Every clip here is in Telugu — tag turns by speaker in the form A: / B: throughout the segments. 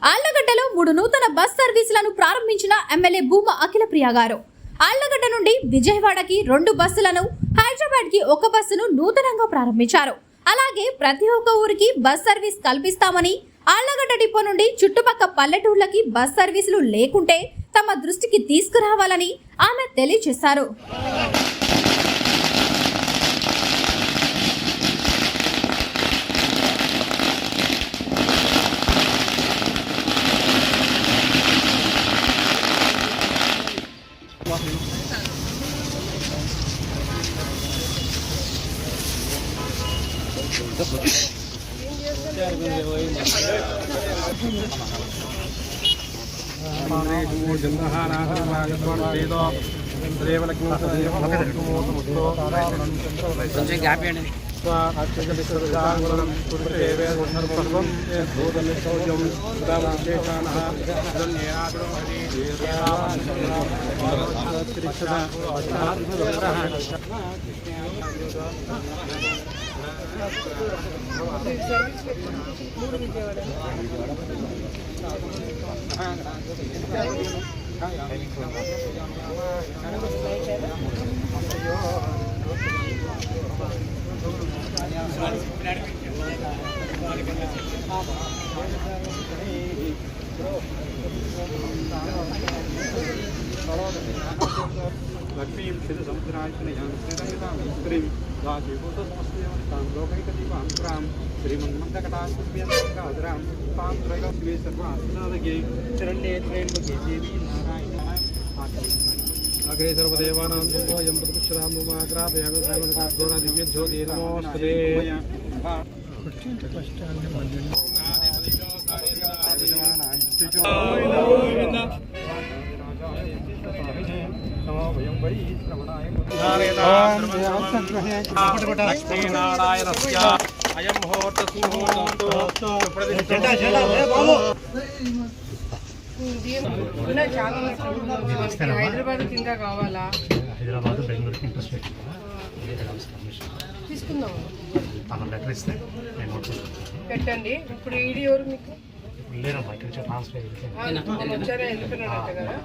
A: ఆళ్లగడ్డలో 3 నూతన బస్ సర్వీసులను ప్రారంభించిన ఎమ్మెల్యే భూమా అఖిలప్రియ గారు ఆళ్లగడ్డ నుండి విజయవాడకి 2 బస్సులను, హైదరాబాద్కి 1 బస్సును నూతనంగా ప్రారంభించారు. అలాగే ప్రతి ఒక్క ఊరికి బస్ సర్వీస్ కల్పిస్తామని, ఆళ్లగడ్డ డిపో నుండి చుట్టుపక్క పల్లెటూర్లకి బస్ సర్వీసులు లేకుంటే తమ దృష్టికి తీసుకురావాలని ఆమె తెలియజేశారు.
B: लक्ष्मीं सिद्ध समुद्रायतनयां श्रीरंगितां दासीभूतसमस्तदेवतां लोकैकदीपां श्रीमन्मन्दकटाक्षुभ्यन्तरां तां त्रैलोक्ये सर्वात्मनादगे शरण्ये त्र्यम्बके देवी नारायणाय अग्रे सर्वदेवानां यं प्रतिक्षरां मुमाग्रापयामि सर्वदाद्वारा दिव्यज्योति नमोस्तुते అయం ముహూర్త
C: హైదరాబాద్ కింద కావాలా?
D: హైదరాబాద్ బెంగళూరుకి ఇంట్రెస్ట్
C: తీసుకుందాం.
D: లెటర్ ఇస్తే నేను
C: పెట్టండి. ఇప్పుడు ఈడీ ఎవరు మీకు?
D: లేదమ్మా, ఇక్కడ నుంచి ట్రాన్స్ఫర్
C: వచ్చారా? వెళ్ళిపోయినట్టు కదా.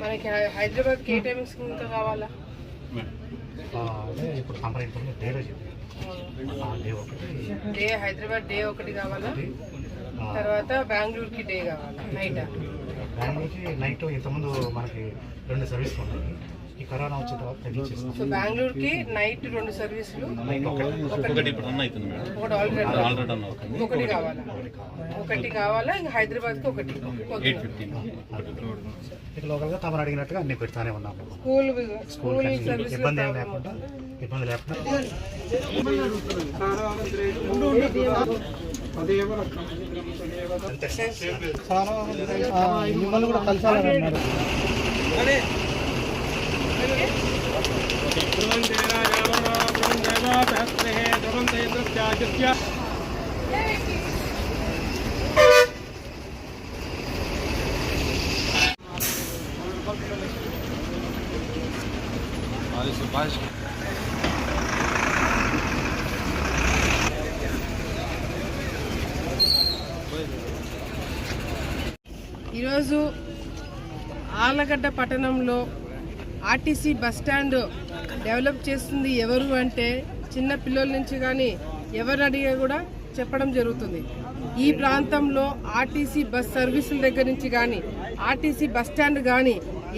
C: మనకి హైదరాబాద్కి ఏ టైమింగ్స్ ఇంకా కావాలా?
D: అదే ఇప్పుడు కంపెనీ డేలో చెప్పాను.
C: డే హైదరాబాద్ డే 1 కావాలా? తర్వాత బెంగళూరుకి డే కావాలా? నైట్?
D: బెంగళూరుకి నైట్ ఇంతకుముందు మనకి 2 సర్వీసులు ఉన్నాయి. ఈ కరోనా వచ్చిన తర్వాత తగ్గించేస్తాం.
C: సో బెంగళూరుకి నైట్ 2 సర్వీసులు, ఒకటి కావాలా? ఒకటి కావాలా? ఇంకా హైదరాబాద్కి 1.
D: ఇక లోకల్గా తమరు అడిగినట్టుగా అన్ని పెడతానే ఉన్నాము.
C: స్కూల్ సర్వీస్
D: ఇబ్బంది ఏం లేకుండా మిమ్మల్ని కూడా కలిసాలన్నారు.
C: ఈరోజు ఆళ్లగడ్డ పట్టణంలో ఆర్టీసీ బస్టాండ్ డెవలప్ చేస్తుంది ఎవరు అంటే చిన్న పిల్లల నుంచి కానీ ఎవరు అడిగా కూడా చెప్పడం జరుగుతుంది. ఈ ప్రాంతంలో ఆర్టీసీ బస్ సర్వీసుల దగ్గర నుంచి కానీ ఆర్టీసీ బస్టాండ్ కానీ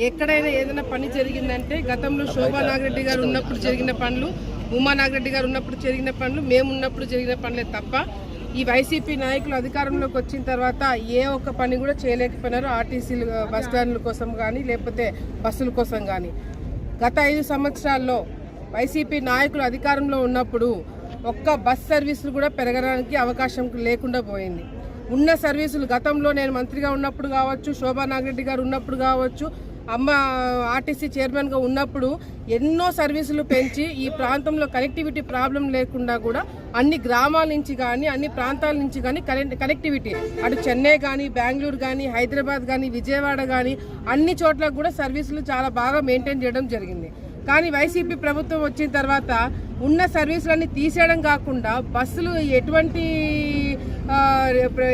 C: ఎక్కడైనా ఏదైనా పని జరిగిందంటే గతంలో శోభా నాగిరెడ్డి గారు ఉన్నప్పుడు జరిగిన పనులు, ఉమా నాగిరెడ్డి గారు ఉన్నప్పుడు జరిగిన పనులు, మేము ఉన్నప్పుడు జరిగిన పనులే తప్ప ఈ వైసీపీ నాయకులు అధికారంలోకి వచ్చిన తర్వాత ఏ ఒక్క పని కూడా చేయలేకపోయినారు. ఆర్టీసీలు బస్టాండ్ల కోసం కానీ లేకపోతే బస్సుల కోసం కానీ. గత 5 సంవత్సరాల్లో వైసీపీ నాయకులు అధికారంలో ఉన్నప్పుడు ఒక్క బస్ సర్వీసులు కూడా పెరగడానికి అవకాశం లేకుండా పోయింది. ఉన్న సర్వీసులు గతంలో నేను మంత్రిగా ఉన్నప్పుడు కావచ్చు, శోభా నాగిరెడ్డి గారు ఉన్నప్పుడు కావచ్చు, అమ్మ ఆర్టీసీ చైర్మన్గా ఉన్నప్పుడు ఎన్నో సర్వీసులు పెంచి ఈ ప్రాంతంలో కనెక్టివిటీ ప్రాబ్లం లేకుండా కూడా అన్ని గ్రామాల నుంచి కానీ అన్ని ప్రాంతాల నుంచి కానీ కనెక్టివిటీ అటు చెన్నై కానీ బెంగళూరు కానీ హైదరాబాద్ కానీ విజయవాడ కానీ అన్ని చోట్ల కూడా సర్వీసులు చాలా బాగా మెయింటైన్ చేయడం జరిగింది. కానీ వైసీపీ ప్రభుత్వం వచ్చిన తర్వాత ఉన్న సర్వీసులన్నీ తీసేయడం కాకుండా బస్సులు ఎటువంటి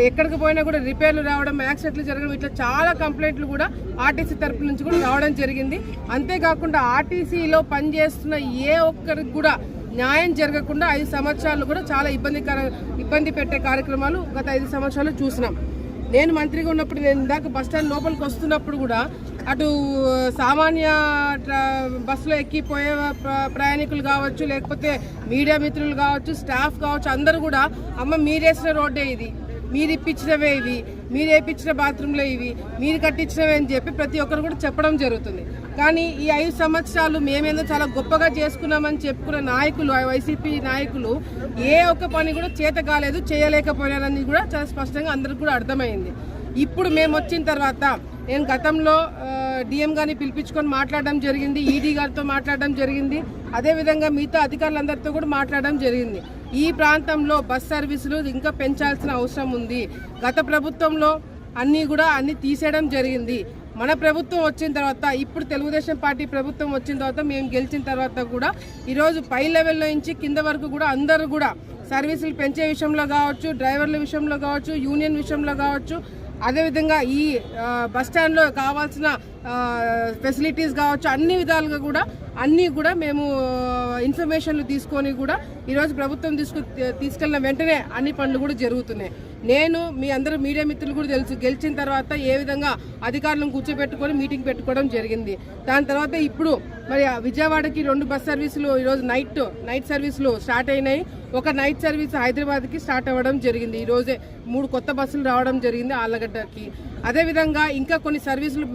C: ఎక్కడికి పోయినా కూడా రిపేర్లు రావడం, యాక్సిడెంట్లు జరగడం, ఇట్లా చాలా కంప్లైంట్లు కూడా ఆర్టీసీ తరపు నుంచి కూడా రావడం జరిగింది. అంతేకాకుండా ఆర్టీసీలో పనిచేస్తున్న ఏ ఒక్కరికి కూడా న్యాయం జరగకుండా 5 సంవత్సరాలు కూడా చాలా ఇబ్బంది పెట్టే కార్యక్రమాలు గత 5 సంవత్సరాలు చూసినాం. నేను మంత్రిగా ఉన్నప్పుడు, నేను ఇందాక బస్టాండ్ లోపలికి వస్తున్నప్పుడు కూడా అటు సామాన్య బస్సులో ఎక్కిపోయే ప్రయాణికులు కావచ్చు, లేకపోతే మీడియా మిత్రులు కావచ్చు, స్టాఫ్ కావచ్చు, అందరూ కూడా అమ్మ మీరేసిన రోడ్డే ఇది, మీరు ఇప్పించినవే ఇవి, మీరు వేయించిన బాత్రూంలో ఇవి, మీరు కట్టించినవే అని చెప్పి ప్రతి ఒక్కరు కూడా చెప్పడం జరుగుతుంది. కానీ ఈ 5 సంవత్సరాలు మేమేందో చాలా గొప్పగా చేసుకున్నామని చెప్పుకున్న నాయకులు, వైసీపీ నాయకులు ఏ ఒక్క పని కూడా చేత కాలేదు, చేయలేకపోయినారని కూడా చాలా స్పష్టంగా అందరికి కూడా అర్థమైంది. ఇప్పుడు మేము వచ్చిన తర్వాత నేను గతంలో డిఎం గారిని పిలిపించుకొని మాట్లాడడం జరిగింది, ఈడీ గారితో మాట్లాడడం జరిగింది, అదేవిధంగా మిగతా అధికారులందరితో కూడా మాట్లాడడం జరిగింది. ఈ ప్రాంతంలో బస్ సర్వీసులు ఇంకా పెంచాల్సిన అవసరం ఉంది. గత ప్రభుత్వంలో అన్నీ తీసేయడం జరిగింది. మన ప్రభుత్వం వచ్చిన తర్వాత, ఇప్పుడు తెలుగుదేశం పార్టీ ప్రభుత్వం వచ్చిన తర్వాత, మేము గెలిచిన తర్వాత కూడా ఈరోజు పై లెవెల్లో నుంచి కింద వరకు కూడా అందరూ కూడా సర్వీసులు పెంచే విషయంలో కావచ్చు, డ్రైవర్ల విషయంలో కావచ్చు, యూనియన్ విషయంలో కావచ్చు, అదేవిధంగా ఈ బస్టాండ్లో కావాల్సిన ఫెసిలిటీస్ కావచ్చు, అన్ని విధాలుగా కూడా అన్నీ కూడా మేము ఇన్ఫర్మేషన్లు తీసుకొని కూడా ఈరోజు ప్రభుత్వం తీసుకెళ్ళిన వెంటనే అన్ని పనులు కూడా జరుగుతున్నాయి. నేను మీ అందరూ మీడియా మిత్రులు కూడా తెలుసు, గెలిచిన తర్వాత ఏ విధంగా అధికారులను కూర్చోబెట్టుకొని మీటింగ్ పెట్టుకోవడం జరిగింది. దాని తర్వాత ఇప్పుడు మరి విజయవాడకి 2 బస్ సర్వీసులు ఈరోజు నైట్ సర్వీసులు స్టార్ట్ అయినాయి. ఒక నైట్ సర్వీస్ హైదరాబాద్కి స్టార్ట్ అవ్వడం జరిగింది. ఈరోజే 3 కొత్త బస్సులు రావడం జరిగింది ఆళ్ళగడ్డకి. అదేవిధంగా ఇంకా కొన్ని సర్వీసులు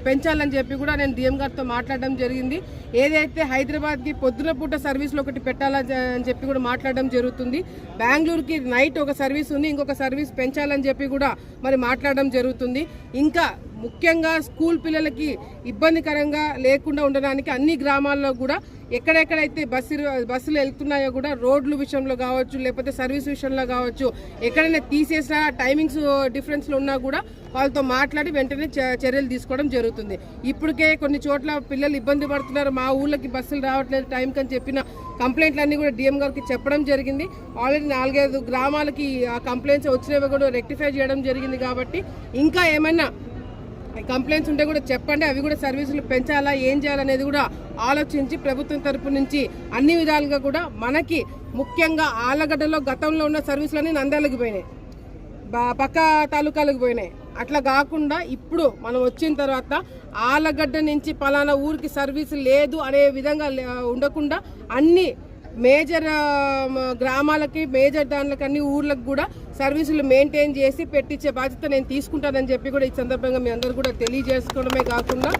C: పెంచాలని చెప్పి కూడా నేను డిఎం గారితో మాట్లాడడం జరిగింది. ఏదైతే హైదరాబాద్కి పొద్దున పూట సర్వీసులు ఒకటి పెట్టాలని చెప్పి కూడా మాట్లాడడం జరుగుతుంది. బెంగళూరుకి నైట్ ఒక సర్వీస్ ఉంది, ఇంకొక సర్వీస్ పెంచాలని చెప్పి కూడా మరి మాట్లాడడం జరుగుతుంది. ఇంకా ముఖ్యంగా స్కూల్ పిల్లలకి ఇబ్బందికరంగా లేకుండా ఉండడానికి అన్ని గ్రామాల్లో కూడా ఎక్కడెక్కడైతే బస్సులు వెళ్తున్నాయో కూడా రోడ్ల విషయంలో కావచ్చు, లేకపోతే సర్వీస్ విషయంలో కావచ్చు, ఎక్కడైనా తీసేసినా టైమింగ్స్ డిఫరెన్స్లు ఉన్నా కూడా వాళ్ళతో మాట్లాడి వెంటనే చర్యలు తీసుకోవడం జరుగుతుంది. ఇప్పటికే కొన్ని చోట్ల పిల్లలు ఇబ్బంది పడుతున్నారు, మా ఊళ్ళకి బస్సులు రావట్లేదు టైంకి అని చెప్పిన కంప్లైంట్లన్నీ కూడా డిఎం గారికి చెప్పడం జరిగింది. ఆల్రెడీ 4-5 గ్రామాలకి ఆ కంప్లైంట్స్ వచ్చినవి కూడా రెక్టిఫై చేయడం జరిగింది. కాబట్టి ఇంకా ఏమైనా కంప్లైంట్స్ ఉంటే కూడా చెప్పండి, అవి కూడా సర్వీసులు పెంచాలా, ఏం చేయాలనేది కూడా ఆలోచించి ప్రభుత్వం తరపు నుంచి అన్ని విధాలుగా కూడా మనకి ముఖ్యంగా ఆళ్ళగడ్డలో గతంలో ఉన్న సర్వీసులన్నీ నంద్యాలకు పోయినాయి, పక్క తాలూకాలకు పోయినాయి. అట్లా కాకుండా ఇప్పుడు మనం వచ్చిన తర్వాత ఆళ్ళగడ్డ నుంచి పలానా ఊరికి సర్వీసు లేదు అనే విధంగా ఉండకుండా అన్ని మేజర్ గ్రామాలకి, మేజర్ దానిలకి, అన్ని ఊర్లకు కూడా సర్వీసులు మెయింటైన్ చేసి పెట్టించే బాధ్యత నేను తీసుకుంటానని చెప్పి కూడా ఈ సందర్భంగా మీ అందరూ కూడా తెలియజేసుకోవడమే కాకుండా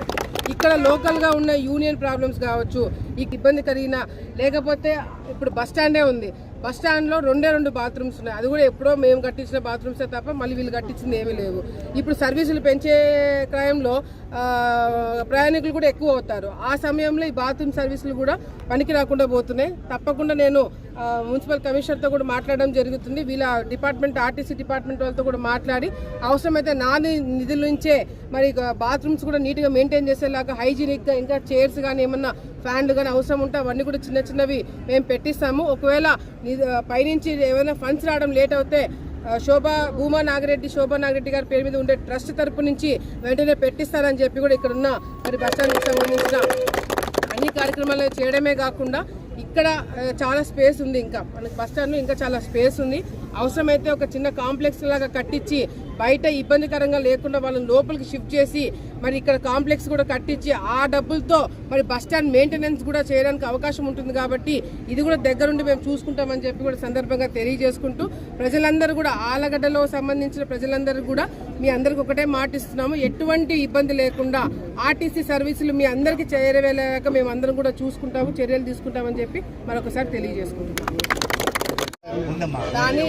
C: ఇక్కడ లోకల్గా ఉన్న యూనియన్ ప్రాబ్లమ్స్ కావచ్చు, ఈ ఇబ్బంది కలిగిన, లేకపోతే ఇప్పుడు బస్ స్టాండే ఉంది, బస్ స్టాండ్లో 2 బాత్రూమ్స్ ఉన్నాయి. అది కూడా ఎప్పుడో మేము కట్టించిన బాత్రూమ్సే తప్ప మళ్ళీ వీళ్ళు కట్టించింది ఏమీ లేవు. ఇప్పుడు సర్వీసులు పెంచే క్రయంలో ప్రయాణికులు కూడా ఎక్కువ అవుతారు. ఆ సమయంలో ఈ బాత్రూమ్ సర్వీసులు కూడా పనికి రాకుండా పోతున్నాయి. తప్పకుండా నేను మున్సిపల్ కమిషనర్తో కూడా మాట్లాడడం జరుగుతుంది. వీళ్ళ డిపార్ట్మెంట్, ఆర్టీసీ డిపార్ట్మెంట్ వాళ్ళతో కూడా మాట్లాడి అవసరమైతే నా నిధుల నుంచే మరి బాత్రూమ్స్ కూడా నీట్గా మెయింటైన్ చేసేలాగా హైజీనిక్గా, ఇంకా చైర్స్ కానీ ఏమన్నా ఫ్యాన్లు కానీ అవసరం ఉంటే అవన్నీ కూడా చిన్నవి మేము పెట్టిస్తాము. ఒకవేళ పైనుంచి ఏమైనా ఫండ్స్ రావడం లేట్ అవుతే భూమా నాగిరెడ్డి గారి పేరు మీద ఉండే ట్రస్ట్ తరపు నుంచి వెంటనే పెట్టిస్తారని చెప్పి కూడా ఇక్కడ ఉన్న మరి బస్ స్టాండ్కి సంబంధించిన అన్ని కార్యక్రమాలు చేయడమే కాకుండా ఇక్కడ చాలా స్పేస్ ఉంది, ఇంకా మనకి బస్ స్టాండ్లో ఇంకా చాలా స్పేస్ ఉంది. అవసరమైతే ఒక చిన్న కాంప్లెక్స్ లాగా కట్టించి బయట ఇబ్బందికరంగా లేకుండా వాళ్ళని లోపలికి షిఫ్ట్ చేసి మరి ఇక్కడ కాంప్లెక్స్ కూడా కట్టించి ఆ డబ్బులతో మరి బస్ స్టాండ్ మెయింటెనెన్స్ కూడా చేయడానికి అవకాశం ఉంటుంది. కాబట్టి ఇది కూడా దగ్గరుండి మేము చూసుకుంటామని చెప్పి కూడా సందర్భంగా తెలియజేసుకుంటూ ప్రజలందరూ కూడా ఆళ్ళగడ్డలో సంబంధించిన ప్రజలందరూ కూడా మీ అందరికి ఒకటే మాటిస్తున్నాము, ఎటువంటి ఇబ్బంది లేకుండా ఆర్టీసీ సర్వీసులు మీ అందరికీ చేరవేలాక మేము అందరం కూడా చూసుకుంటాము, చర్యలు తీసుకుంటామని చెప్పి మరొకసారి తెలియజేసుకుంటాము. దాన్ని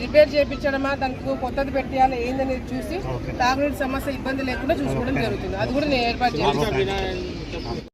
C: రిపేర్ చేయించడమా, దానికి కొత్తది పెట్టాలా ఏందనేది చూసి తాగునీటి సమస్య ఇబ్బంది లేకుండా చూసుకోవడం జరుగుతుంది. అది కూడా నేను ఏర్పాటు చేస్తాను.